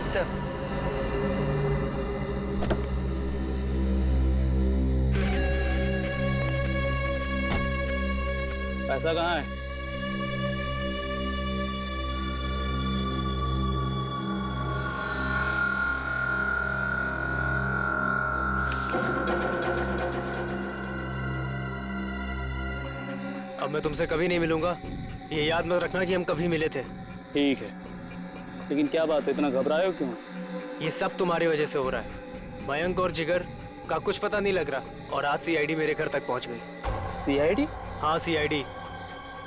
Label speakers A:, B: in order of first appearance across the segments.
A: Sir,
B: पैसा कहाँ है?
C: अब मैं तुमसे कभी नहीं मिलूंगा, ये याद मत रखना कि हम कभी मिले थे।
B: ठीक है, लेकिन क्या बात है, इतना घबराए हो क्यों?
C: ये सब तुम्हारी वजह से हो रहा है। मयंक और जिगर का कुछ पता नहीं लग रहा और आज सीआईडी मेरे घर तक पहुंच गई।
B: सीआईडी?
C: हाँ, सीआईडी।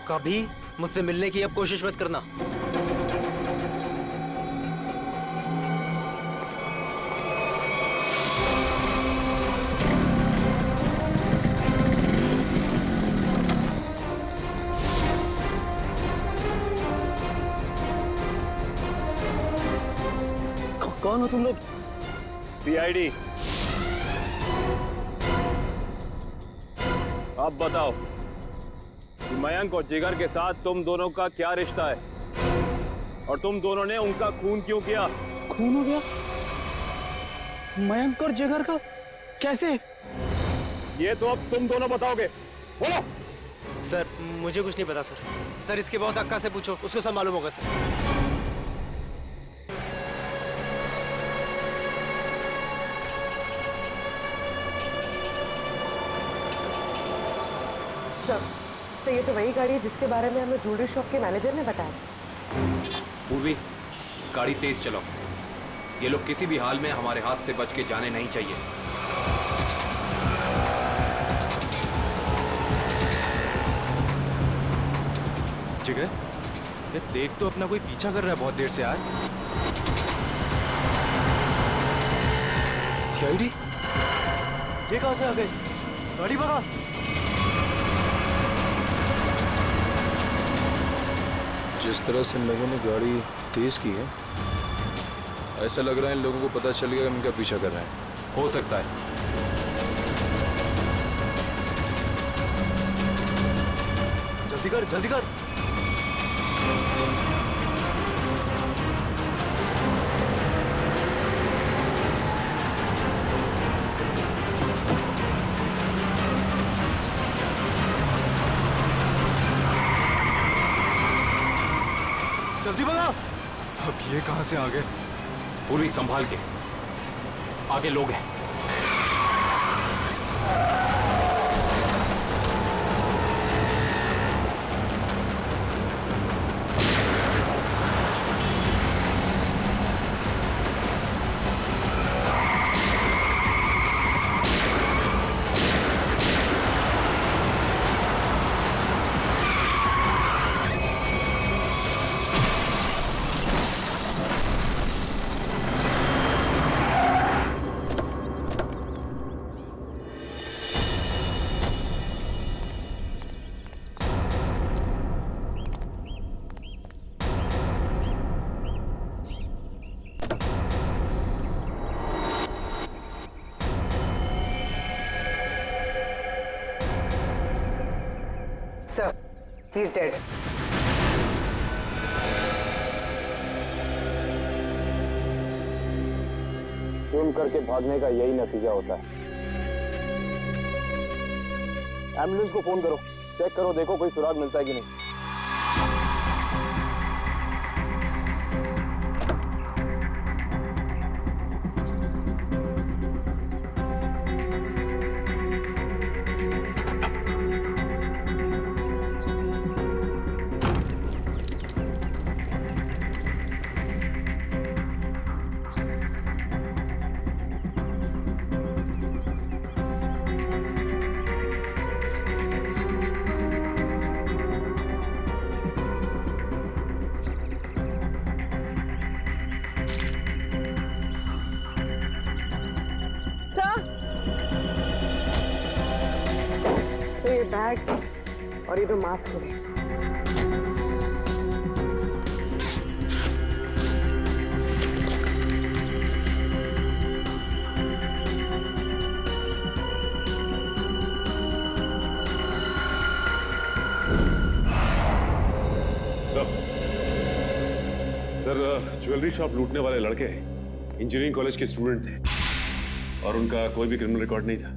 C: कभी मुझसे मिलने की अब कोशिश मत करना।
B: कौन हो तुम लोग? सीआईडी। अब बताओ कि मयंक और जिगर के साथ तुम दोनों का क्या रिश्ता है और तुम दोनों ने उनका खून क्यों किया? खून हो गया? मयंक और जिगर का? कैसे? ये तो अब तुम दोनों बताओगे। बोलो।
C: सर, मुझे कुछ नहीं पता सर। सर, इसके बॉस अक्का से पूछो, उसको सब मालूम होगा सर।
D: सर, ये तो वही गाड़ी है जिसके बारे में हमें ज्वेलरी शॉप के मैनेजर ने बताया।
E: पूर्वी, गाड़ी तेज चलाओ। ये लोग किसी भी हाल में हमारे हाथ से बच के जाने नहीं चाहिए।
F: जिगर, ये देख तो अपना कोई पीछा कर रहा है बहुत देर से यार।
C: सीआईडी? ये कहां से आ गए? गाड़ी भगा।
G: जिस तरह से इन लोगों ने गाड़ी तेज की है, ऐसा लग रहा है इन लोगों को पता चल गया कि इनका पीछा कर रहे हैं।
E: हो सकता है।
F: जल्दी कर, जल्दी कर।
C: जल्दी भगा।
F: अब ये कहां से आ गए?
E: पूर्वी, संभाल के, आगे लोग हैं।
D: Sir, he's dead.
B: सुन करके भागने का यही नतीजा होता है। एम्बुलेंस को फोन करो, चेक करो, देखो कोई सुराग मिलता है कि नहीं।
D: बैग और ये दो मास्क है।
A: सर, ज्वेलरी शॉप लूटने वाले लड़के इंजीनियरिंग कॉलेज के स्टूडेंट थे और उनका कोई भी क्रिमिनल रिकॉर्ड नहीं था।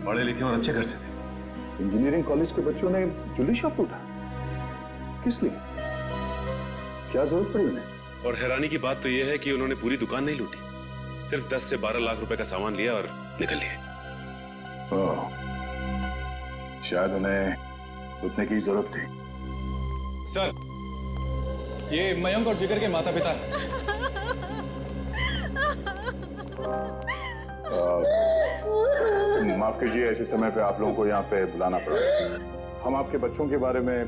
A: पढ़े लिखे और अच्छे घर से थे।
H: इंजीनियरिंग कॉलेज के बच्चों ने ज्वेलरी शॉप लूटा? किस लिए? क्या जरूरत पड़ी उन्हें?
A: और हैरानी की बात तो यह है कि उन्होंने पूरी दुकान नहीं लूटी, सिर्फ 10 से 12 लाख रुपए का सामान लिया और निकल लिए।
H: शायद उन्हें लूटने की जरूरत थी।
F: सर, ये मयंक और जिगर के माता पिता हैं।
H: माफ कीजिए, ऐसे समय पे आप लोगों को यहाँ पे बुलाना पड़ा। हम आपके बच्चों के बारे में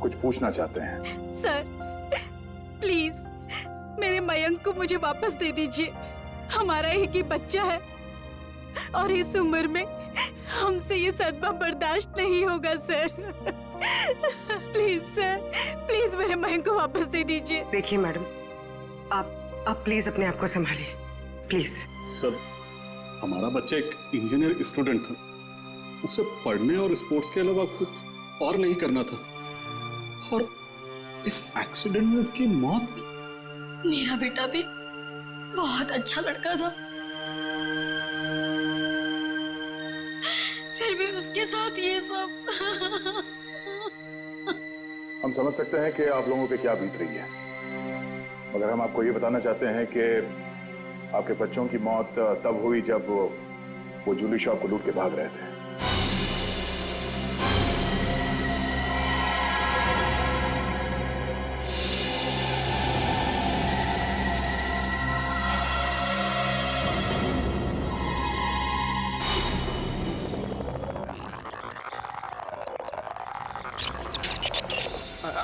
H: कुछ पूछना चाहते हैं।
I: सर, प्लीज मेरे मयंक को मुझे वापस दे दीजिए। हमारा एक ही बच्चा है और इस उम्र में हमसे ये सदमा बर्दाश्त नहीं होगा सर। प्लीज सर, प्लीज मेरे मयंक को वापस दे दीजिए।
D: देखिए मैडम, आप प्लीज अपने आप को संभालिए, प्लीज।
J: सर, हमारा बच्चा एक इंजीनियर स्टूडेंट था। उसे पढ़ने और स्पोर्ट्स के अलावा कुछ और नहीं करना था और इस एक्सीडेंट में उसकी मौत।
I: मेरा बेटा भी बहुत अच्छा लड़का था, फिर भी उसके साथ ये सब।
H: हम समझ सकते हैं कि आप लोगों पे क्या बीत रही है, मगर हम आपको ये बताना चाहते हैं कि आपके बच्चों की मौत तब हुई जब वो ज्वेलरी शॉप को लूट के भाग रहे थे।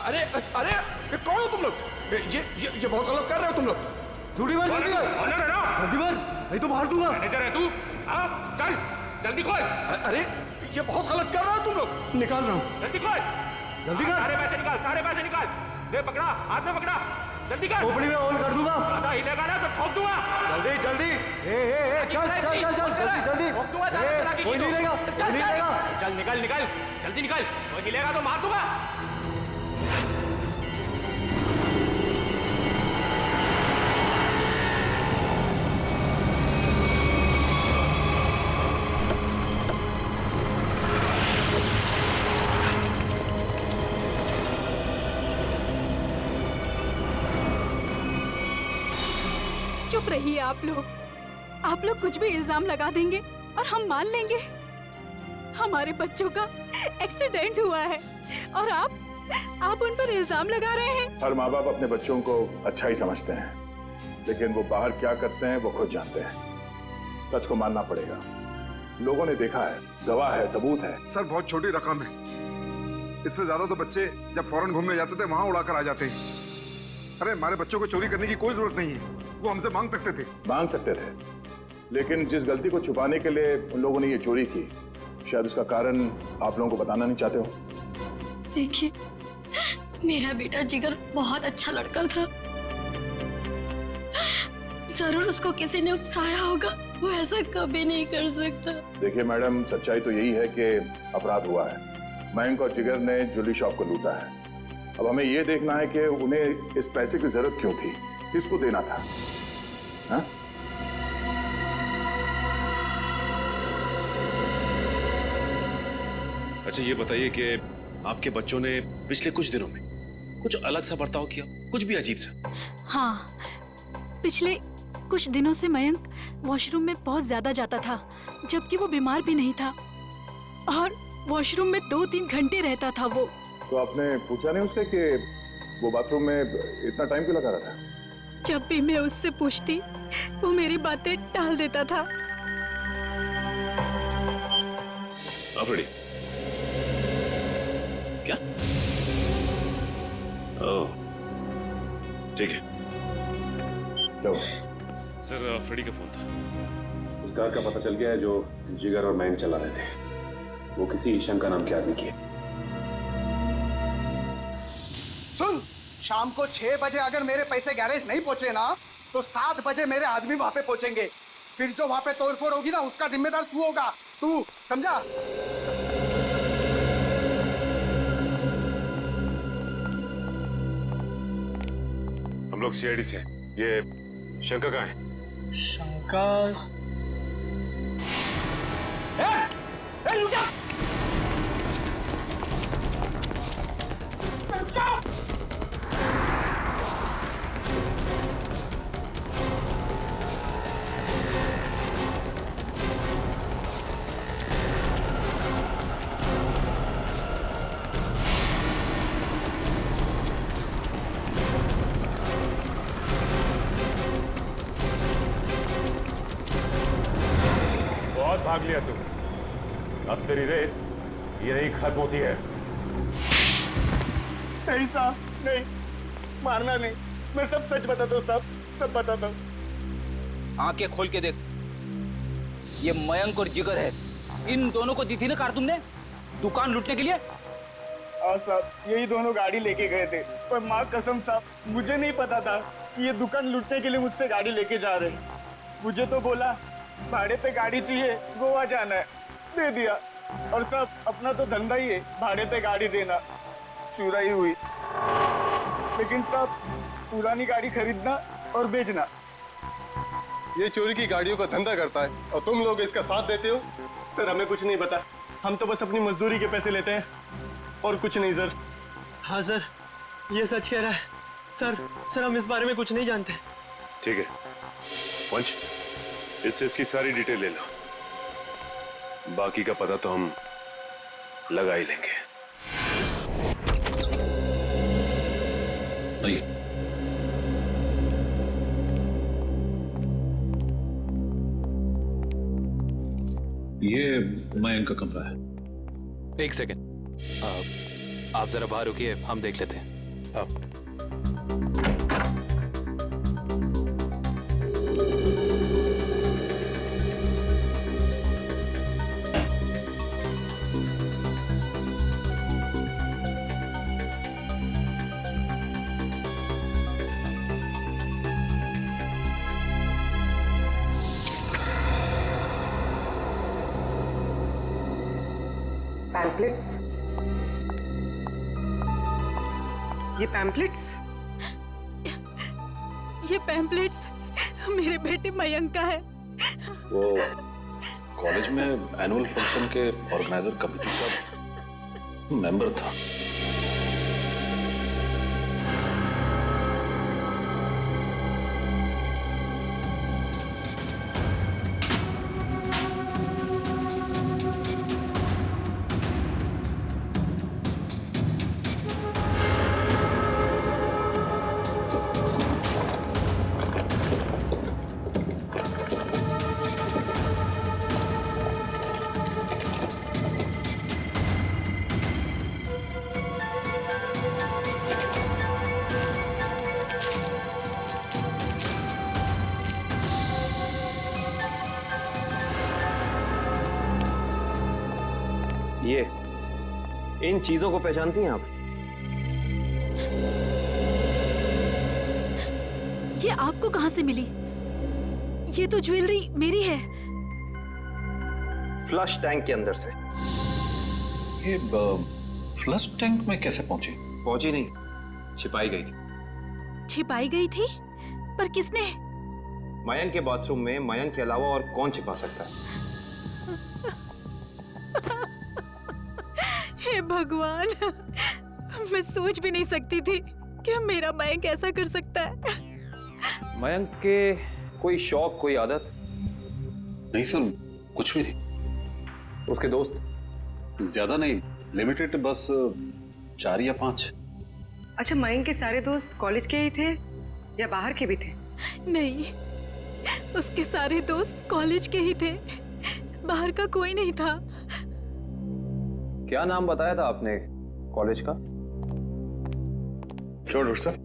E: अरे अरे, ये कौन हो तुम लोग? ये बहुत गलत कर रहे हो तुम लोग।
F: जल्दी मार, जल्दी मार, जल्दी मार, नहीं तो मार दूंगा।
B: मैनेजर है तू? हाँ, चल जल्दी खोल।
E: अरे, ये बहुत गलत कर रहे हो तुम लोग।
F: निकाल रहा हूँ,
B: जल्दी खोल,
F: जल्दी कर।
B: सारे पैसे निकाल, सारे पैसे निकाल। ले पकड़ा, हाथ में पकड़ा, जल्दी कर।
F: खोपड़ी में ऑन कर दूंगा।
B: ज्यादा हिलेगा ना तो ठोक दूंगा।
F: जल्दी जल्दी, चल चल चल चल, जल्दी जल्दी।
B: ठोक दूंगा, ज्यादा चला के
F: कोई नहीं लेगा, कोई नहीं लेगा।
B: चल निकल निकल, जल्दी निकल, कोई हिलेगा तो मार दूंगा।
I: चुप रहिए आप लोग कुछ भी इल्जाम लगा देंगे और हम मान लेंगे। हमारे बच्चों का एक्सीडेंट हुआ है और आप उन पर इल्जाम लगा रहे हैं।
H: हर माँ बाप अपने बच्चों को अच्छा ही समझते हैं, लेकिन वो बाहर क्या करते हैं वो खुद जानते हैं। सच को मानना पड़ेगा, लोगों ने देखा है, गवाह है, सबूत है।
K: सर, बहुत छोटी रकम है, इससे ज्यादा तो बच्चे जब फॉरेन घूमने जाते थे वहां उड़ाकर आ जाते हैं। अरे, हमारे बच्चों को चोरी करने की कोई जरूरत नहीं है, वो हमसे मांग सकते थे।
H: मांग सकते थे, लेकिन जिस गलती को छुपाने के लिए उन लोगों ने ये चोरी की, शायद उसका कारण आप लोगों को बताना नहीं चाहते हो।
I: देखिए, मेरा बेटा जिगर बहुत अच्छा लड़का था, जरूर उसको किसी ने उकसाया होगा, वो ऐसा कभी नहीं कर सकता।
H: देखिए मैडम, सच्चाई तो यही है कि अपराध हुआ है। मयंक और जिगर ने ज्वेलरी शॉप को लूटा है। अब हमें यह देखना है कि उन्हें इस पैसे की जरूरत क्यों थी, किसको देना था। हा?
A: अच्छा, ये बताइए कि आपके बच्चों ने पिछले कुछ दिनों में कुछ अलग सा बर्ताव किया, कुछ भी अजीब सा?
I: हाँ, पिछले कुछ दिनों से मयंक वॉशरूम में बहुत ज्यादा जाता था, जबकि वो बीमार भी नहीं था और वॉशरूम में 2-3 घंटे रहता था वो।
H: तो आपने पूछा नहीं उससे कि वो बाथरूम में इतना टाइम क्यों लगा रहा था?
I: जब भी मैं उससे पूछती, वो मेरी बातें टाल देता था।
A: अफरीदी, क्या? ओह, ठीक है।
H: क्या?
A: सर, फ्रेडी का फोन था।
B: उस कार का पता चल गया है जो जिगर और मयंक चला रहे थे। वो किसी ईशन का नाम के आदमी की है।
L: सुन, शाम को 6 बजे अगर मेरे पैसे गैरेज नहीं पहुंचे ना, तो 7 बजे मेरे आदमी वहां पे पहुंचेंगे। फिर जो वहां पे तोड़फोड़ होगी ना, उसका जिम्मेदार तू होगा। तू समझा?
A: हम लोग सीआईडी से हैं। ये शंकर कहाँ है?
C: शंकर
A: बहुत भाग लिया तू। अब तेरी रेस ये नहीं खत्म होती है।
L: नहीं साहब, नहीं, मारना नहीं। मैं सब सच बताता हूँ साहब, सब बताता हूँ।
M: आंखें खोल के देख, ये मयंक और जिगर है। इन दोनों को दी थी ना कार तुमने दुकान लूटने के लिए?
L: हाँ साहब, यही दोनों गाड़ी लेके गए थे, पर माँ कसम साहब मुझे नहीं पता था कि ये दुकान लूटने के लिए मुझसे गाड़ी लेके जा रहे हैं। मुझे तो बोला भाड़े पे गाड़ी चाहिए, गोवा जाना है, दे दिया। और साहब अपना तो धंधा ही है भाड़े पे गाड़ी देना। चुराई हुई, लेकिन साहब पुरानी गाड़ी खरीदना और बेचना।
N: ये चोरी की गाड़ियों का धंधा करता है और तुम लोग इसका साथ देते हो।
L: सर हमें कुछ नहीं पता, हम तो बस अपनी मजदूरी के पैसे लेते हैं और कुछ नहीं सर।
C: हाँ सर, ये सच कह रहा है। सर हम इस बारे में कुछ नहीं जानते।
A: ठीक है पंच, इससे इसकी सारी डिटेल ले लो, बाकी का पता तो हम लगा ही लेंगे।
J: ये मयंक का कमरा है।
E: एक सेकेंड, आप जरा बाहर रुकिए, हम देख लेते हैं। आप
D: पैम्पलेट्स, ये पैम्पलेट्स,
I: ये पैम्पलेट्स मेरे बेटे मयंक का है।
J: वो कॉलेज में एनुअल फंक्शन के ऑर्गेनाइजर कमेटी का मेंबर था।
B: ये इन चीजों को पहचानती हैं आप?
I: ये आपको कहां से मिली? ये तो ज्वेलरी मेरी है।
B: फ्लश टैंक के अंदर से।
J: ये फ्लश टैंक में कैसे पहुंची?
E: पहुंची नहीं, छिपाई गई थी।
I: छिपाई गई थी? पर किसने?
E: मयंक के बाथरूम में मयंक के अलावा और कौन छिपा सकता है?
I: हे भगवान, मैं सोच भी नहीं सकती थी कि मेरा मयंक ऐसा कर सकता है।
E: मयंक के कोई शौक, कोई आदत?
J: नहीं सर, कुछ भी नहीं।
E: उसके दोस्त?
J: ज्यादा नहीं, लिमिटेड, बस 4 या 5।
D: अच्छा, मयंक के सारे दोस्त कॉलेज के ही थे या बाहर के भी थे?
I: नहीं, उसके सारे दोस्त कॉलेज के ही थे, बाहर का कोई नहीं था।
E: क्या नाम बताया था आपने कॉलेज का?
H: क्यों डॉक्टर साहब,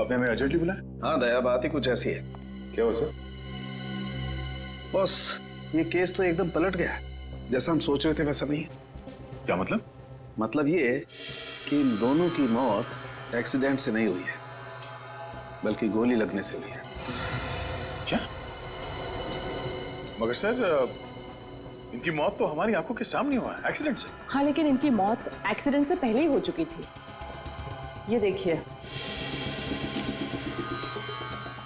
H: आपने हमें अर्जेंटली बुलाया?
O: हाँ दया, बात ही कुछ ऐसी है।
H: क्या हुआ सर?
O: बस ये केस तो एकदम पलट गया, जैसा हम सोच रहे थे वैसा नहीं।
H: क्या मतलब?
O: मतलब ये कि इन दोनों की मौत एक्सीडेंट से नहीं हुई है, बल्कि गोली लगने से हुई है।
H: क्या? मगर सर, इनकी मौत तो हमारी आंखों के सामने हुआ है, एक्सीडेंट से।
D: हाँ, लेकिन इनकी मौत एक्सीडेंट से पहले ही हो चुकी थी। ये देखिए,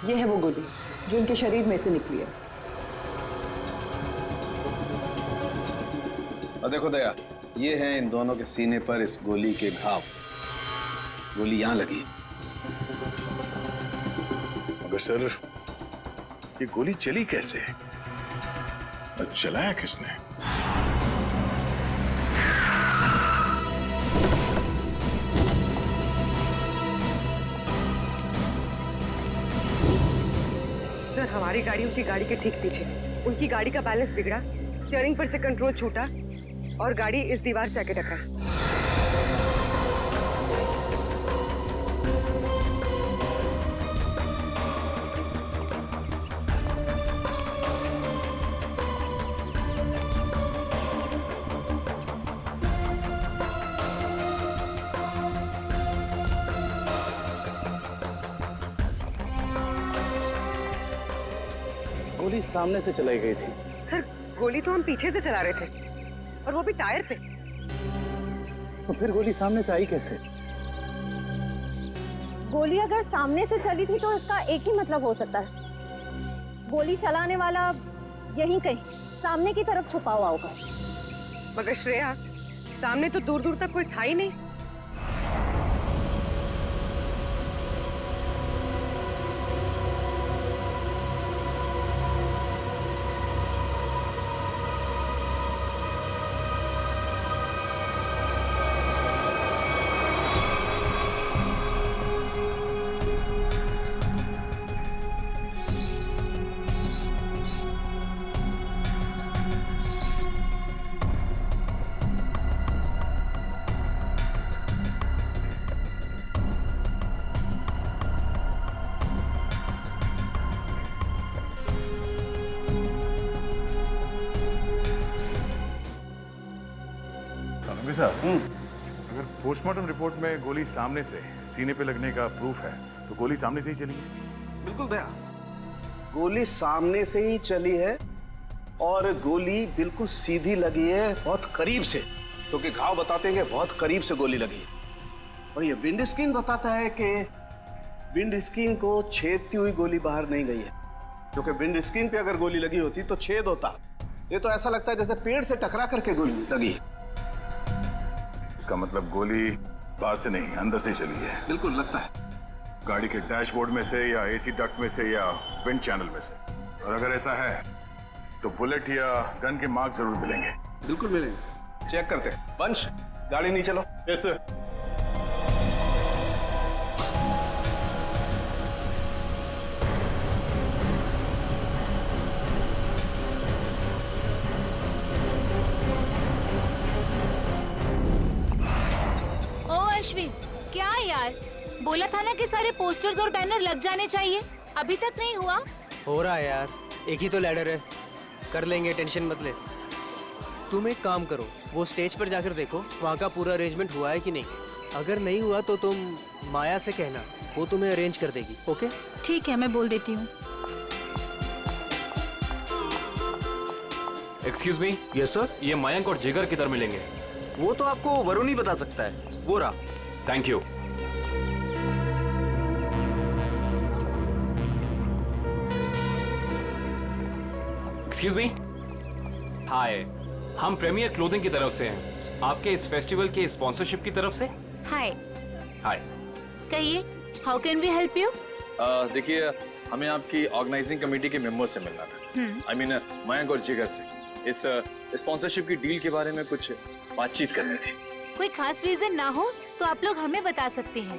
D: ये है वो गोली जो उनके शरीर में से निकली है।
O: और देखो दया, ये है इन दोनों के सीने पर इस गोली के घाव। गोली यहां लगी।
H: मगर सर, ये गोली चली कैसे? और चलाया किसने?
D: सर, हमारी गाड़ी उनकी गाड़ी के ठीक पीछे। उनकी गाड़ी का बैलेंस बिगड़ा, स्टीयरिंग पर से कंट्रोल छूटा और गाड़ी इस दीवार से आके टकरा।
L: गोली सामने से चलाई गई थी।
D: सर, गोली तो हम पीछे से चला रहे थे और वो भी टायर पे।
L: तो फिर गोली सामने से आई कैसे?
P: गोली अगर सामने से चली थी तो इसका एक ही मतलब हो सकता है, गोली चलाने वाला यहीं कहीं सामने की तरफ छुपा हुआ होगा।
D: मगर श्रेया, सामने तो दूर दूर तक कोई था ही नहीं।
K: अगर पोस्टमार्टम रिपोर्ट में गोली सामने से सीने पे लगने का प्रूफ है तो गोली सामने से ही चली है।
O: बिल्कुल दया, गोली सामने से ही चली है और गोली बिल्कुल सीधी लगी है, बहुत करीब से, क्योंकि घाव बताते हैं कि बहुत करीब से गोली लगी है। और ये विंड स्क्रीन बताता है कि विंड स्क्रीन को छेदती हुई गोली बाहर नहीं गई है, क्योंकि विंड स्क्रीन पे अगर गोली लगी होती तो छेद होता। ये तो ऐसा लगता है जैसे पेड़ से टकरा करके गोली लगी है।
H: इसका मतलब गोली बाहर से नहीं, अंदर से चली है।
O: बिल्कुल लगता है,
H: गाड़ी के डैशबोर्ड में से या एसी डक्ट में से या विंड चैनल में से। और अगर ऐसा है तो बुलेट या गन के मार्क जरूर मिलेंगे।
O: बिल्कुल मिलेंगे, चेक करते हैं। वंश, गाड़ी नहीं चलो।
K: Yes sir.
I: क्या यार, बोला था ना कि सारे पोस्टर्स और बैनर लग जाने चाहिए, अभी तक नहीं हुआ।
C: हो रहा है यार, एक ही तो लैडर है, कर लेंगे, टेंशन मत ले। तुम एक काम करो, वो स्टेज पर जाकर देखो वहाँ का पूरा अरेंजमेंट हुआ है कि नहीं। अगर नहीं हुआ तो तुम माया से कहना, वो तुम्हें अरेंज कर देगी। ओके
I: ठीक है, मैं बोल देती हूँ।
E: Excuse me.
F: Yes sir.
E: ये मयंक और जिगर किधर मिलेंगे?
F: वो तो आपको वरुण ही बता सकता है, वो रहा।
E: Thank you. Excuse me. Hi, हम प्रीमियर क्लोथिंग की तरफ से हैं, आपके इस फेस्टिवल के स्पॉन्सरशिप की तरफ से।
I: हाय।
E: हाय।
I: कहिए, how can we help you?
Q: देखिए, हमें आपकी ऑर्गेनाइजिंग कमेटी के मेंबर से मिलना था। आई मीन मयंक और जिगर से। इस स्पॉन्सरशिप की डील के बारे में कुछ बातचीत करनी थी।
I: कोई खास रीजन ना हो तो आप लोग हमें बता सकते हैं।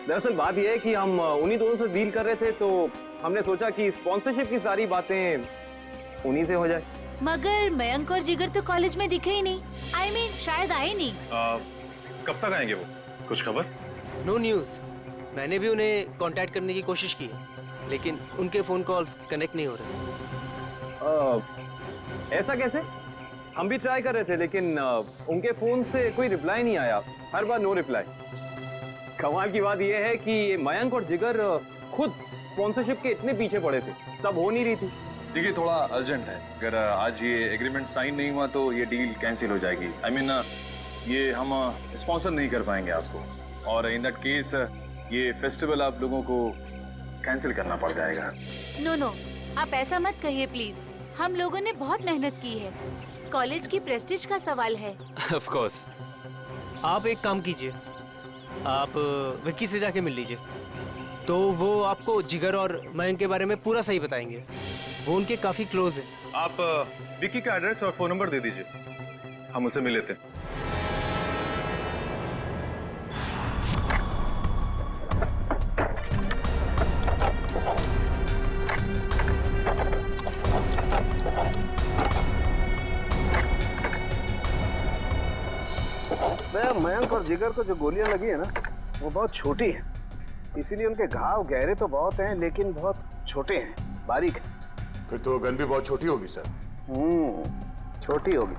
B: दरअसल बात यह है कि हम उन्हीं दोनों से डील कर रहे थे, तो हमने सोचा कि स्पॉन्सरशिप की सारी बातें उन्हीं से हो जाए।
I: मगर मयंक और जिगर तो कॉलेज में दिखे ही नहीं। आई मीन शायद आए नहीं।
H: कब तक आएंगे वो? कुछ खबर?
C: No news. मैंने भी उन्हें कांटेक्ट करने की कोशिश की है, लेकिन उनके फोन कॉल्स कनेक्ट नहीं हो रहे।
B: ऐसा कैसे? हम भी ट्राई कर रहे थे, लेकिन उनके फोन से कोई रिप्लाई नहीं आया, हर बार नो रिप्लाई। कमाल की बात यह है कि मयंक और जिगर खुद स्पॉन्सरशिप के इतने पीछे पड़े थे, तब हो नहीं रही थी।
Q: देखिए, थोड़ा अर्जेंट है। अगर आज ये एग्रीमेंट साइन नहीं हुआ तो ये डील कैंसिल हो जाएगी। आई मीन ये हम स्पॉन्सर नहीं कर पाएंगे आपको, और इन दैट केस ये फेस्टिवल आप लोगों को
H: कैंसिल करना पड़ जाएगा।
I: नो नो, आप ऐसा मत कहिए प्लीज। हम लोगों ने बहुत मेहनत की है। कॉलेज की प्रेस्टीज का सवाल है।
C: Of course. आप एक काम कीजिए, आप विक्की से जाके मिल लीजिए, तो वो आपको जिगर और मयंक के बारे में पूरा सही बताएंगे। वो उनके काफी क्लोज है।
B: आप विक्की का एड्रेस और फोन नंबर दे दीजिए, हम उसे मिल लेते हैं।
O: मयंक और जिगर को जो गोलियां लगी है ना, वो बहुत छोटी है, इसीलिए उनके घाव गहरे तो बहुत हैं लेकिन बहुत छोटे हैं, बारीक है।
H: फिर तो गन भी बहुत छोटी होगी सर।
O: छोटी होगी।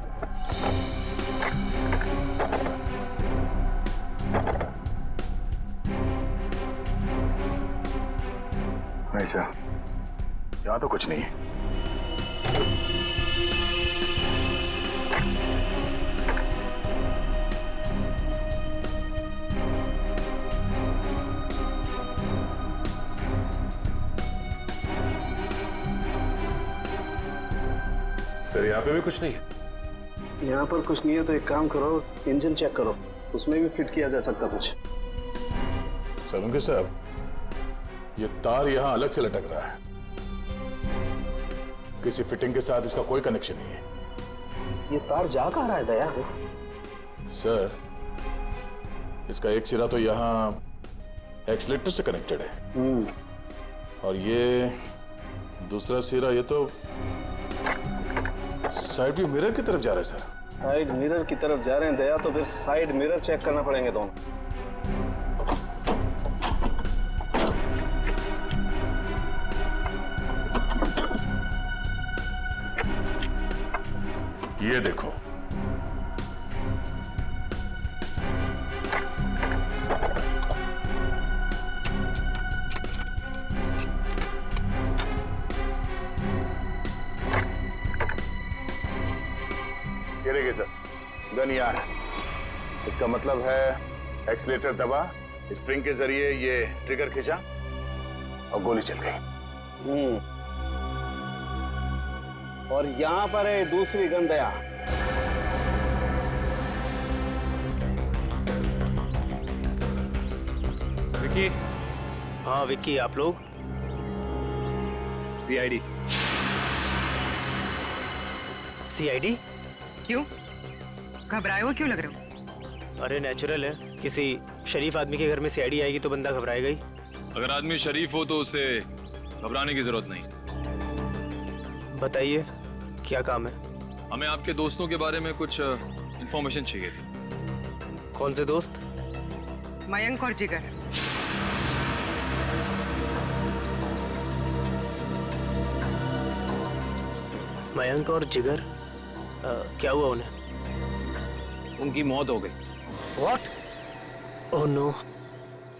H: नहीं सर, यहाँ तो कुछ नहीं है।
A: सर यहाँ पे भी कुछ नहीं है।
O: यहाँ पर कुछ नहीं है तो एक काम करो, इंजन चेक करो, उसमें भी फिट किया जा सकता कुछ।
H: सलूंगे साहब, ये तार यहाँ अलग से लटक रहा है, किसी फिटिंग के साथ इसका कोई कनेक्शन नहीं है।
O: ये तार जा कहाँ रहा है दया?
H: सर, इसका एक सिरा तो यहाँ एक्सीलेटर से कनेक्टेड है और ये दूसरा सिरा ये तो साइड व्यू मिरर की तरफ जा रहा है सर।
O: साइड मिरर की तरफ जा रहे हैं दया, तो फिर साइड मिरर चेक करना पड़ेंगे दोनों।
H: ये देखो, ये देखिए सर, गन यहाँ है। इसका मतलब है एक्सीलेटर दबा, स्प्रिंग के जरिए ये ट्रिगर खींचा और गोली चल गई।
O: और यहाँ पर है दूसरी गन दया।
B: विक्की।
C: हाँ विक्की, आप लोग?
B: सीआईडी।
C: सीआईडी?
D: क्यों? घबराए हो क्यों लग रहे हो?
C: अरे नेचुरल है, किसी शरीफ आदमी के घर में सीआईडी आएगी तो बंदा घबराएगा ही।
Q: अगर आदमी शरीफ हो तो उसे घबराने की जरूरत नहीं।
C: बताइए क्या काम है?
Q: हमें आपके दोस्तों के बारे में कुछ इंफॉर्मेशन चाहिए थी।
C: कौन से दोस्त?
D: मयंक और जिगर।
C: मयंक और जिगर? क्या हुआ उन्हें?
B: उनकी मौत हो गई।
C: What? Oh no!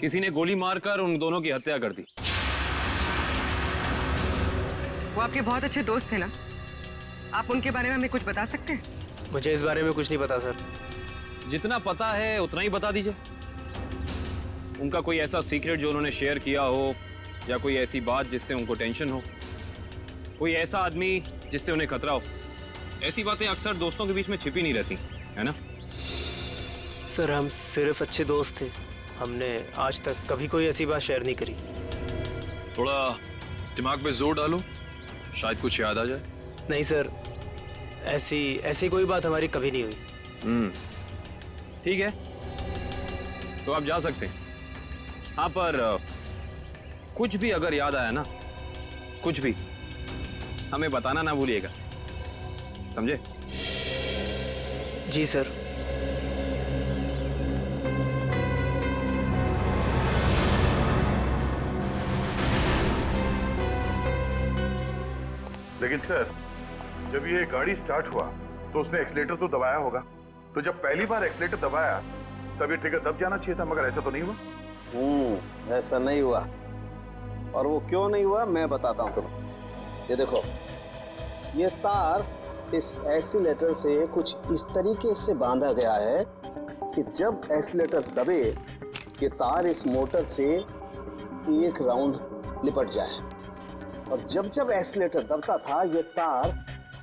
B: किसी ने गोली मारकर उन दोनों की हत्या कर दी।
D: वो आपके बहुत अच्छे दोस्त थे ना? आप उनके बारे में हमें कुछ बता सकते हैं?
C: मुझे इस बारे में कुछ नहीं पता सर।
B: जितना पता है उतना ही बता दीजिए। उनका कोई ऐसा सीक्रेट जो उन्होंने शेयर किया हो, या कोई ऐसी बात जिससे उनको टेंशन हो, कोई ऐसा आदमी जिससे उन्हें खतरा हो। ऐसी बातें अक्सर दोस्तों के बीच में छिपी नहीं रहती, है ना?
C: सर हम सिर्फ अच्छे दोस्त थे, हमने आज तक कभी कोई ऐसी बात शेयर नहीं करी।
Q: थोड़ा दिमाग पे जोर डालो, शायद कुछ याद आ जाए।
C: नहीं सर, ऐसी कोई बात हमारी कभी नहीं हुई।
B: ठीक है, तो आप जा सकते हैं। हाँ, पर कुछ भी अगर याद आया ना, कुछ भी, हमें बताना ना भूलिएगा, समझे?
C: जी सर।
H: लेकिन सर, जब ये गाड़ी स्टार्ट हुआ तो उसने एक्सीलेटर तो दबाया होगा, तो जब पहली बार एक्सीलेटर दबाया तब ये ट्रिगर दब जाना चाहिए था, मगर ऐसा तो नहीं हुआ।
O: ऐसा नहीं हुआ। और वो क्यों नहीं हुआ मैं बताता हूँ तुम्हें। ये देखो, ये तार इस एक्सीलेटर से कुछ इस तरीके से बांधा गया है कि जब एक्सीलेटर दबे, ये तार इस मोटर से एक राउंड लिपट जाए। और जब जब एक्सीलेटर दबता था ये तार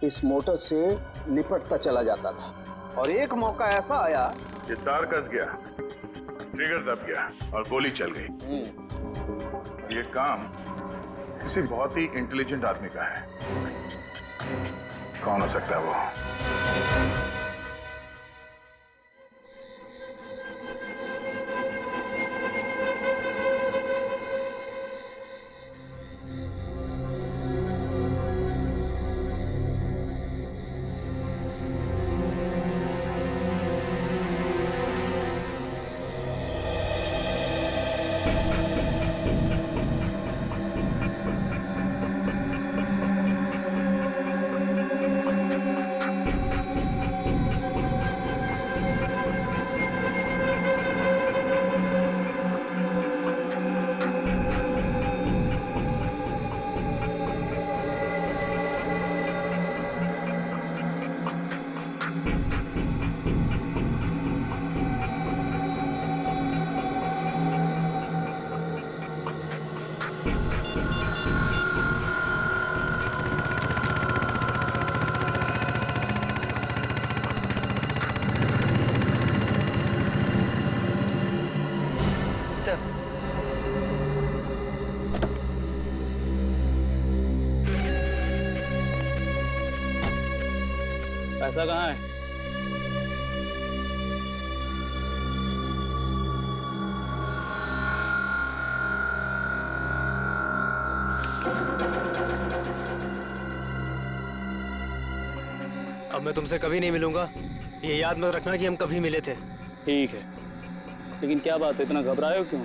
O: इस मोटर से लिपटता चला जाता था।
B: और एक मौका ऐसा आया
H: ये तार कस गया, ट्रिगर दब गया और गोली चल गई। ये काम किसी बहुत ही इंटेलिजेंट आदमी का है। कौन हो सकता है वो?
M: पैसा कहाँ है?
C: अब मैं तुमसे कभी नहीं मिलूंगा, ये याद मत रखना कि हम कभी मिले थे।
M: ठीक है, लेकिन क्या बात है, इतना घबराए हो क्यों?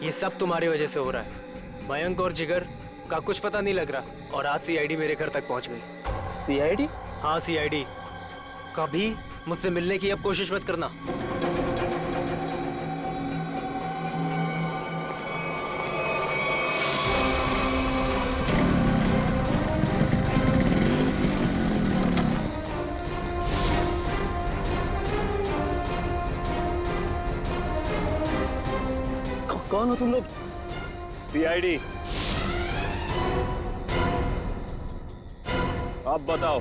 C: ये सब तुम्हारी वजह से हो रहा है। मयंक और जिगर का कुछ पता नहीं लग रहा और आज सीआईडी मेरे घर तक पहुंच गई।
M: सीआईडी?
C: हाँ सीआईडी। कभी मुझसे मिलने की अब कोशिश मत करना।
M: कौन हो तुम लोग?
B: सीआईडी। अब बताओ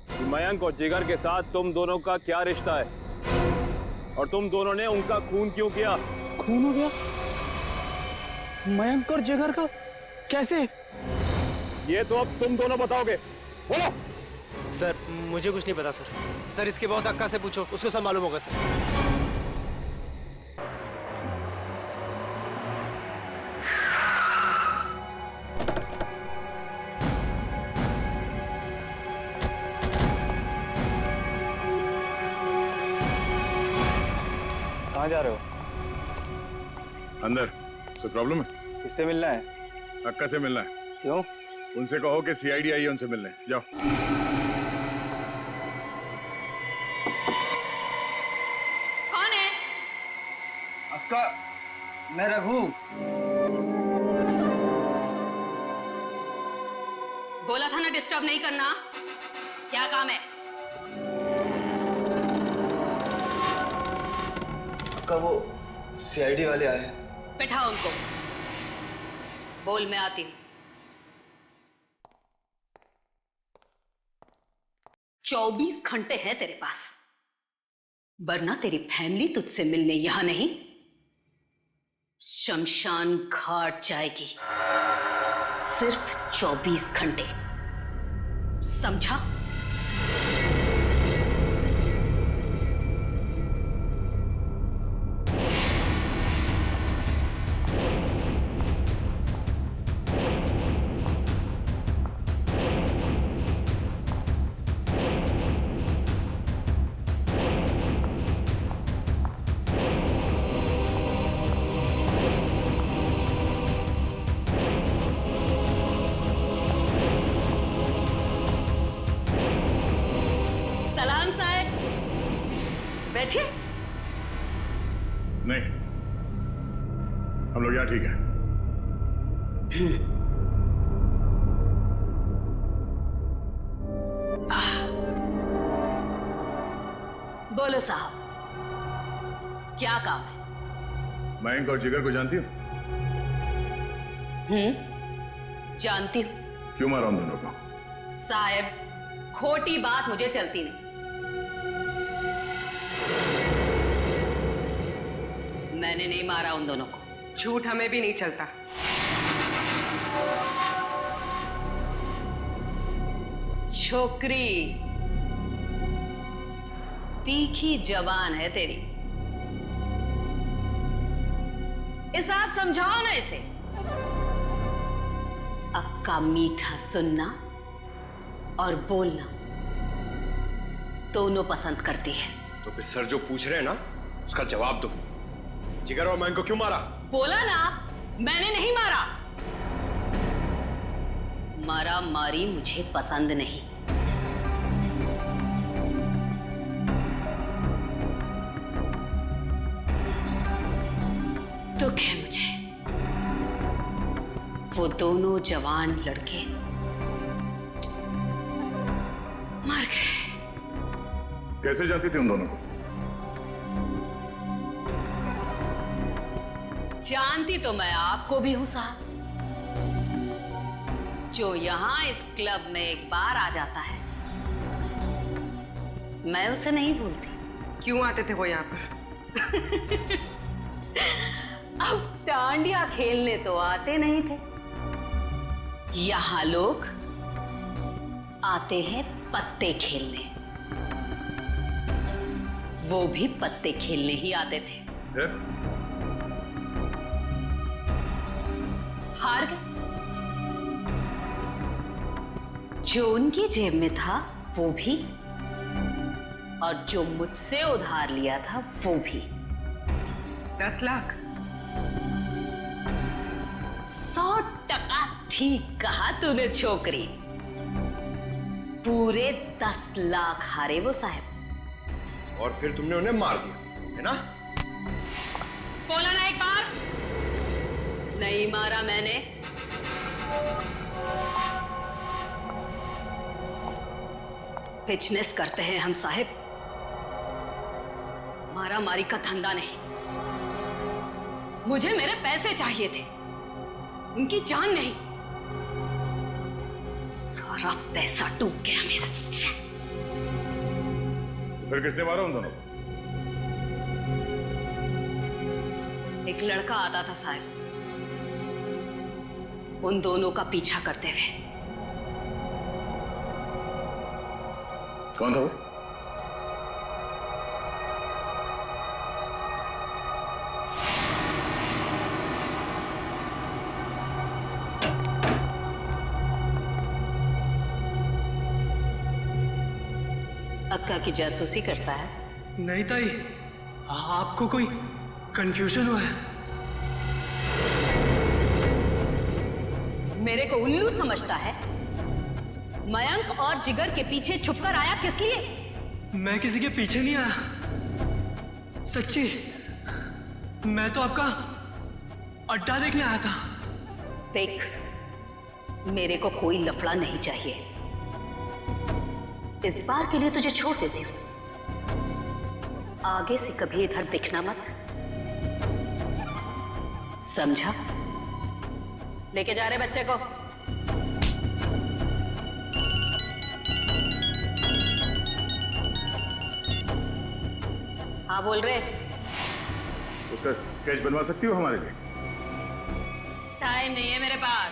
B: कि मयंक और जिगर के साथ तुम दोनों का क्या रिश्ता है और तुम दोनों ने उनका खून क्यों किया?
M: खून हो गया? मयंक और जिगर का कैसे?
B: ये तो अब तुम दोनों बताओगे। बोलो।
C: सर मुझे कुछ नहीं पता सर। सर इसके बॉस अक्का से पूछो, उसको सब मालूम होगा सर।
L: कहाँ जा रहे हो?
H: अंदर। कोई प्रॉब्लम है?
L: किससे मिलना है?
H: अक्का से मिलना है।
L: क्यों?
H: उनसे कहो कि सीआईडी आई है उनसे मिलने। जाओ।
I: कौन है?
L: अक्का, मैं रघु।
I: बोला था ना डिस्टर्ब नहीं करना। क्या काम है?
L: अक्का वो सीआईडी वाले आए।
I: बैठाओ उनको। बोल, मैं आती हूँ। 24 घंटे हैं तेरे पास, वरना तेरी फैमिली तुझसे मिलने यहां नहीं, शमशान घाट जाएगी। सिर्फ 24 घंटे, समझा? बैठिए।
H: नहीं, हम लोग यहाँ ठीक है।
I: बोलो साहब, क्या काम है?
H: मयंक और जिगर को जानती हो?
R: जानती हूँ।
H: क्यों मारा उन दोनों को?
R: साहब, खोटी बात मुझे चलती नहीं। मैंने नहीं मारा उन दोनों को।
D: झूठ हमें भी नहीं चलता।
R: छोकरी तीखी जबान है तेरी, इसे आप समझाओ ना इसे। अक्का मीठा सुनना और बोलना दोनों पसंद करती है।
F: तो फिर सर जो पूछ रहे हैं ना उसका जवाब दो। जिगर और मयंक को क्यों मारा?
R: बोला ना, मैंने नहीं मारा। मारा मारी मुझे पसंद नहीं। दुख है मुझे, वो दोनों जवान लड़के मर गए।
H: कैसे जानती थी उन दोनों को?
R: जानती तो मैं आपको भी हूं साहब। जो यहां इस क्लब में एक बार आ जाता है, मैं उसे नहीं भूलती।
D: क्यों आते थे वो यहाँ पर?
R: अब डांडिया खेलने तो आते नहीं थे। यहां लोग आते हैं पत्ते खेलने। वो भी पत्ते खेलने ही आते थे। हार गए। जो उनकी जेब में था वो भी, और जो मुझसे उधार लिया था वो भी।
D: 10 लाख।
R: 100% ठीक कहा तूने छोकरी। पूरे 10 लाख हारे वो साहब।
F: और फिर तुमने उन्हें मार दिया, है ना?
R: बोला ना एक बार। नहीं मारा मैंने। बिजनेस करते हैं हम साहब, मारा मारी का धंधा नहीं। मुझे मेरे पैसे चाहिए थे, उनकी जान नहीं। सारा पैसा डूब गया मेरा।
H: फिर किसने मारा उन दोनों को?
R: एक लड़का आता था साहब, उन दोनों का पीछा करते हुए।
H: कौन था वो?
R: अक्का की जासूसी करता है।
C: नहीं ताई, आपको कोई कंफ्यूजन हुआ है?
R: मेरे को उल्लू समझता है? मयंक और जिगर के पीछे छुपकर आया किस लिए?
C: मैं किसी के पीछे नहीं आया, सच्ची। मैं तो आपका अड्डा देखने आया था।
R: देख, मेरे को कोई लफड़ा नहीं चाहिए। इस बार के लिए तुझे छोड़ देती हूँ। आगे से कभी इधर दिखना मत, समझा? लेके जा रहे बच्चे को। हाँ बोल रहे।
H: उसका स्केच बनवा सकती हो हमारे लिए?
R: टाइम नहीं है मेरे पास।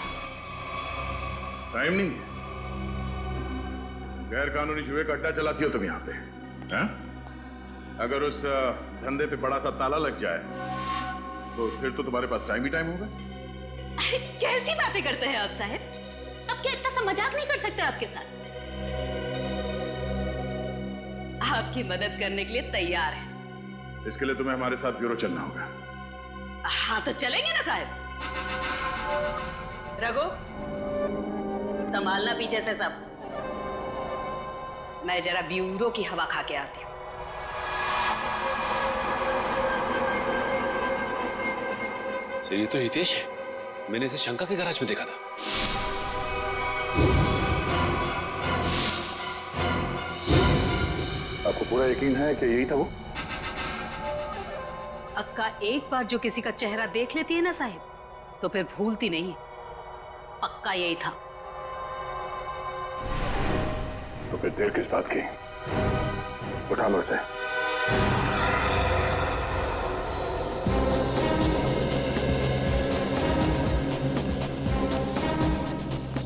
H: टाइम नहीं है? गैर कानूनी जुए का अड्डा चलाती हो तुम यहाँ पे, हैं? अगर उस धंधे पे बड़ा सा ताला लग जाए तो फिर तो तुम्हारे पास टाइम ही टाइम होगा।
R: अरे कैसी बातें करते हैं आप साहब? अब क्या इतना सा मजाक नहीं कर सकते आपके साथ? आपकी मदद करने के लिए तैयार है।
H: इसके लिए तुम्हें हमारे साथ ब्यूरो चलना होगा।
R: हाँ तो चलेंगे ना साहब। रघु, संभालना पीछे से सब। मैं जरा ब्यूरो की हवा खा के आती हूँ।
A: सर ये तो हितेश है, मैंने इसे शंका के गैराज में देखा था।
H: आपको पूरा यकीन है कि यही था वो?
R: अक्का एक बार जो किसी का चेहरा देख लेती है ना साहिब, तो फिर भूलती नहीं। पक्का यही था।
H: तो फिर देर किस बात की? उठा लो इसे।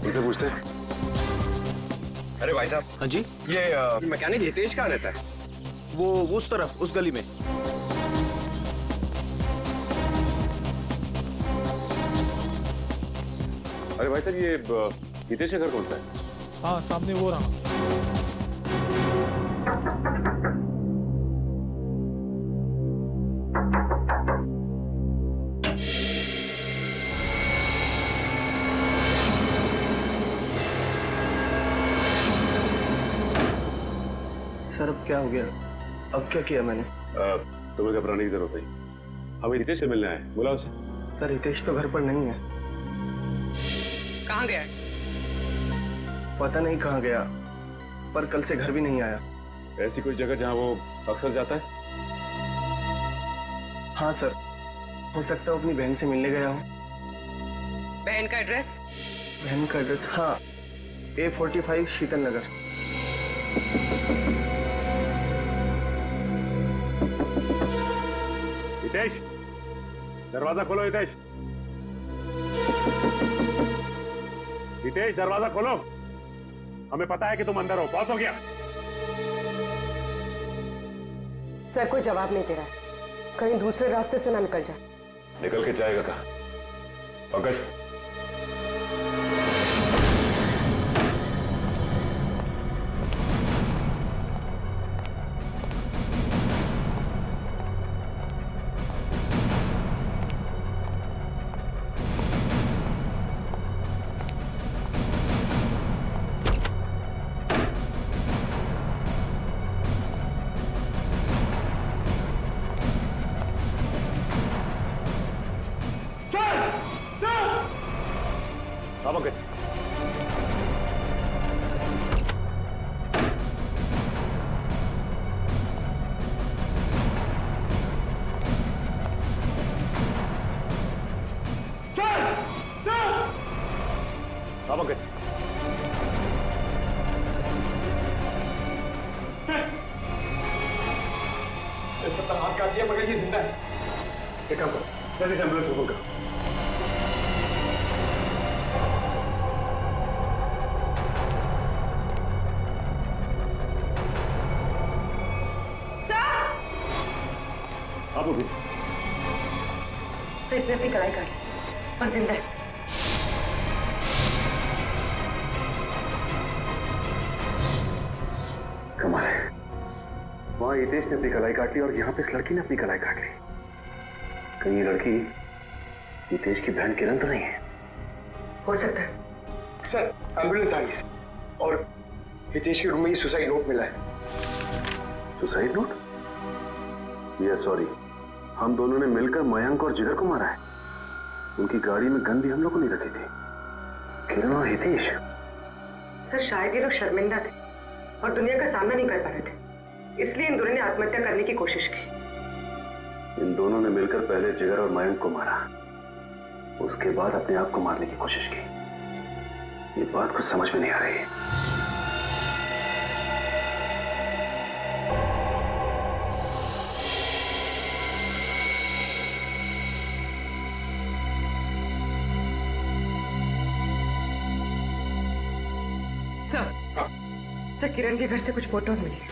A: उनसे पूछते हैं।
F: अरे भाई साहब।
S: हाँ जी।
F: ये
S: मैकेनिक हितेश कहाँ रहता है? वो उस तरफ, उस गली में।
A: अरे भाई साहब, ये हितेश का घर कौन सा है?
T: हाँ, सामने वो रहा।
B: सर अब क्या हो गया? अब क्या किया मैंने?
A: तुम्हें घबराने की जरूरत नहीं। हमें हितेश से मिलना है, बुला उसे।
B: सर हितेश तो घर पर नहीं है।
D: कहाँ गया?
B: पता नहीं कहाँ गया, पर कल से घर भी नहीं आया।
A: ऐसी कोई जगह जहाँ वो अक्सर जाता है?
B: हाँ सर, हो सकता है अपनी बहन से मिलने गया हूँ।
D: बहन का एड्रेस?
B: बहन का एड्रेस, हाँ, A45 शीतल नगर।
A: हितेश, दरवाजा खोलो। हितेश, हितेश, दरवाजा खोलो। हमें पता है कि तुम अंदर हो। बहुत हो गया।
D: सर कोई जवाब नहीं दे रहा है, कहीं दूसरे रास्ते से ना निकल जाए।
A: निकल के जाएगा कहाँ? पंकज,
B: हाथ काट दिया मगर ये जिंदा है। एक काम करो, जल्दी से एम्बुलेंस बुक करो।
A: आप भी।
D: सर इसने अपनी कलाई काटी और जिंदा है।
H: कमाल है, वहां हितेश ने अपनी कलाई काट ली और यहाँ पे इस लड़की ने अपनी कलाई काट ली। कहीं ये लड़की हितेश की बहन किरण तो नहीं है?
D: हो सकता है।
B: सर एम्बुलेंस आ गई और हितेश के रूम में ही सुसाइड नोट मिला है।
H: Suicide note? यस, सॉरी, हम दोनों ने मिलकर मयंक और जिगर को मारा है। उनकी गाड़ी में गन भी हम लोगों ने रखी थी। किरण और हितेश।
D: सर शायद ये लोग शर्मिंदा थे और दुनिया का सामना नहीं कर पा रहे थे, इसलिए इन दोनों ने आत्महत्या करने की कोशिश की।
H: इन दोनों ने मिलकर पहले जिगर और मयंक को मारा, उसके बाद अपने आप को मारने की कोशिश की। ये बात कुछ समझ में नहीं आ रही।
D: सर किरण के घर से कुछ फोटोज मिली है।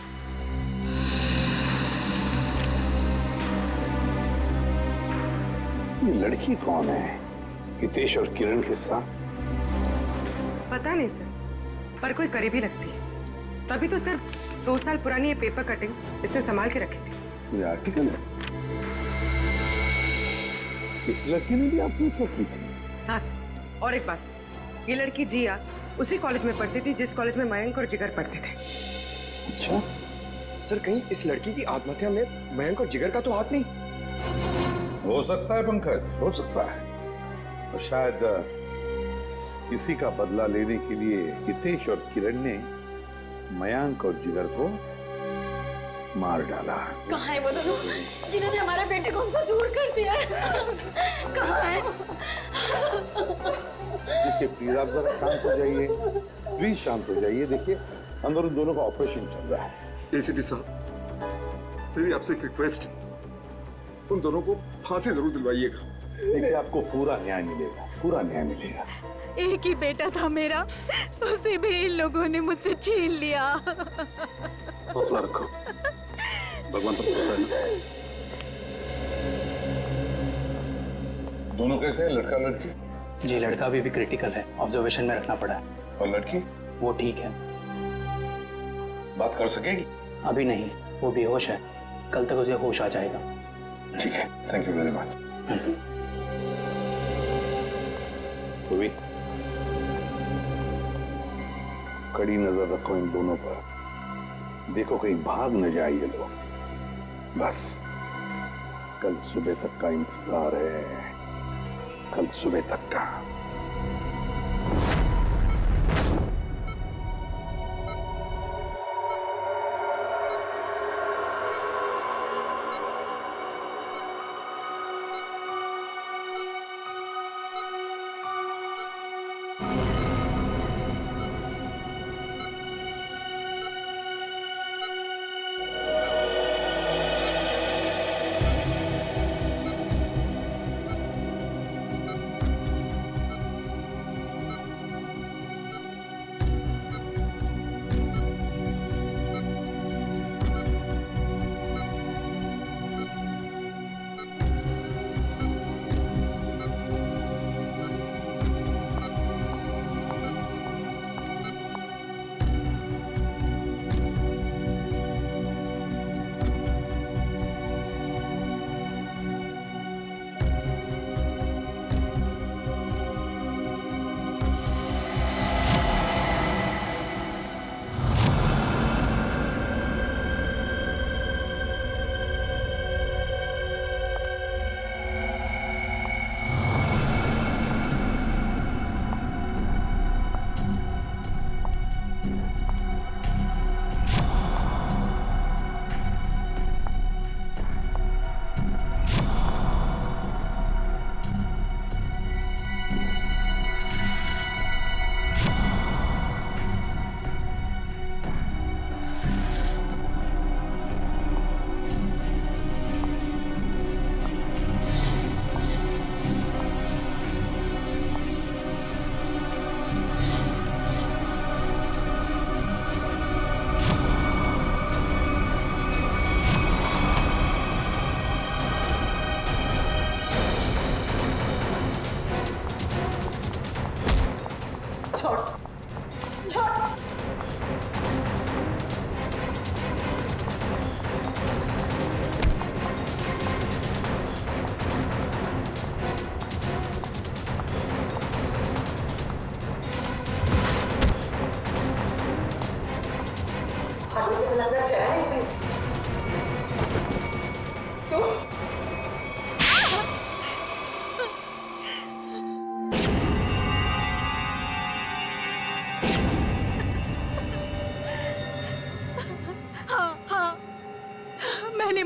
H: ये लड़की कौन है? हितेश और किरण के साथ?
D: पता नहीं सर, पर कोई करीबी लगती है। तभी तो सर 2 साल पुरानी ये पेपर कटिंग इसने संभाल के रखी थी।
H: ये आर्टिकल है? इस लड़की ने भी आपकी की थी?
D: हाँ सर, और एक बात, ये लड़की जिया उसी कॉलेज में पढ़ती थी जिस कॉलेज में मयंक और जिगर पढ़ते थे।
S: अच्छा सर, कहीं इस लड़की की आत्महत्या में मयंक और जिगर का तो हाथ नहीं?
H: हो सकता है पंकज, हो सकता है। और शायद किसी का बदला लेने के लिए हितेश और किरण ने मयंक और जिगर को मार डाला।
I: कहाँ है वो दोनों जिन्होंने हमारे बेटे को हमसे दूर कर दिया है? कहाँ है?
H: देखिए प्लीज आप जरा शांत हो जाइए, प्लीज शांत हो जाइए। देखिए अंदर उन दोनों का ऑपरेशन चल रहा है।
K: एसीपी साहब, मेरी आपसे एक रिक्वेस्ट है, उन दोनों को फांसी जरूर दिलवाइएगा।
H: देखिए आपको पूरा न्याय मिलेगा, पूरा न्याय मिलेगा।
I: एक ही बेटा था मेरा, उसे भी इन लोगों ने मुझसे छीन लिया।
H: हौसला रखो, भगवान पर भरोसा है ना। दोनों कैसे हैं, लड़का लड़की?
T: जी लड़का अभी भी क्रिटिकल है, ऑब्जर्वेशन में रखना पड़ा है।
H: और लड़की?
T: वो ठीक है।
H: बात कर सकेगी?
T: अभी नहीं, वो बेहोश है, कल तक उसे होश आ जाएगा।
H: ठीक है, थैंक यू वेरी मच। कड़ी नजर रखो इन दोनों पर, देखो कहीं भाग न जाए ये लोग। बस कल सुबह तक का इंतजार है, कल सुबह तक का।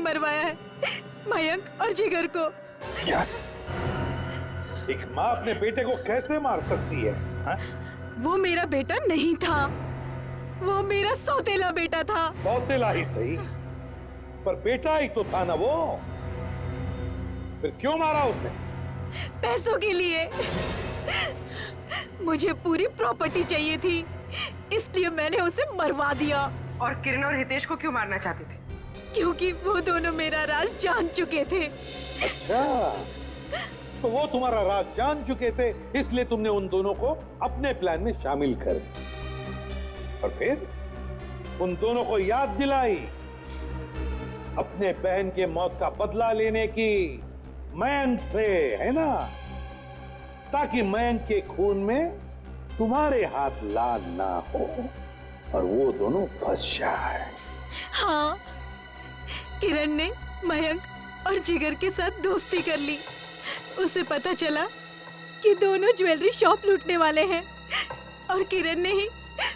I: मरवाया है मयंक और जिगर को।
H: क्या? एक माँ अपने बेटे को कैसे मार सकती है? हा?
I: वो मेरा बेटा नहीं था, वो मेरा सौतेला बेटा था।
H: सौतेला ही सही, पर बेटा ही तो था ना वो। फिर क्यों मारा उसने?
I: पैसों के लिए। मुझे पूरी प्रॉपर्टी चाहिए थी, इसलिए मैंने उसे मरवा दिया।
D: और किरण और हितेश को क्यों मारना चाहती थी?
I: क्योंकि वो दोनों मेरा राज जान चुके थे।
H: अच्छा, तो वो तुम्हारा राज जान चुके थे, इसलिए तुमने उन दोनों को अपने प्लान में शामिल कर दिया। और फिर उन दोनों को याद दिलाई अपने बहन के मौत का बदला लेने की मयंक से, है ना? ताकि मयंक के खून में तुम्हारे हाथ लाल ना हो और वो दोनों फंस जाए।
I: हाँ, किरण ने मयंक और जिगर के साथ दोस्ती कर ली। उसे पता चला कि दोनों ज्वेलरी शॉप लूटने वाले हैं और किरण ने ही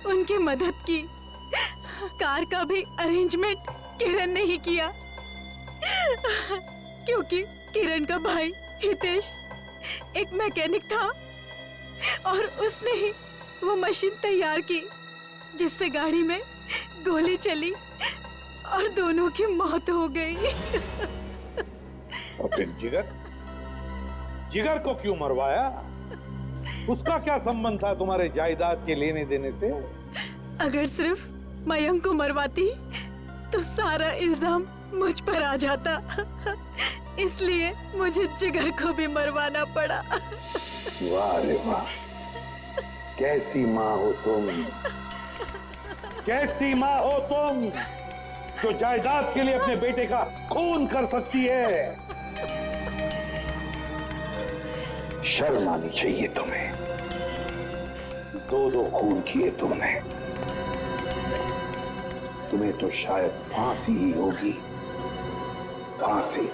I: उनकी मदद की। कार का भी अरेंजमेंट किरण ने ही किया, क्योंकि किरण का भाई हितेश एक मैकेनिक था और उसने ही वो मशीन तैयार की जिससे गाड़ी में गोली चली और दोनों की मौत हो गई।
U: और फिर जिगर को क्यों मरवाया? उसका क्या संबंध था तुम्हारे जायदाद के लेने देने से?
I: अगर सिर्फ मयंक को मरवाती तो सारा इल्जाम मुझ पर आ जाता, इसलिए मुझे जिगर को भी मरवाना पड़ा।
U: वाह रे वाह, कैसी माँ हो तुम, कैसी माँ हो तुम जो जायदाद के लिए अपने बेटे का खून कर सकती है। शर्म आनी चाहिए तुम्हें, दो खून किए तुमने। तुम्हें तो शायद फांसी ही होगी, फांसी।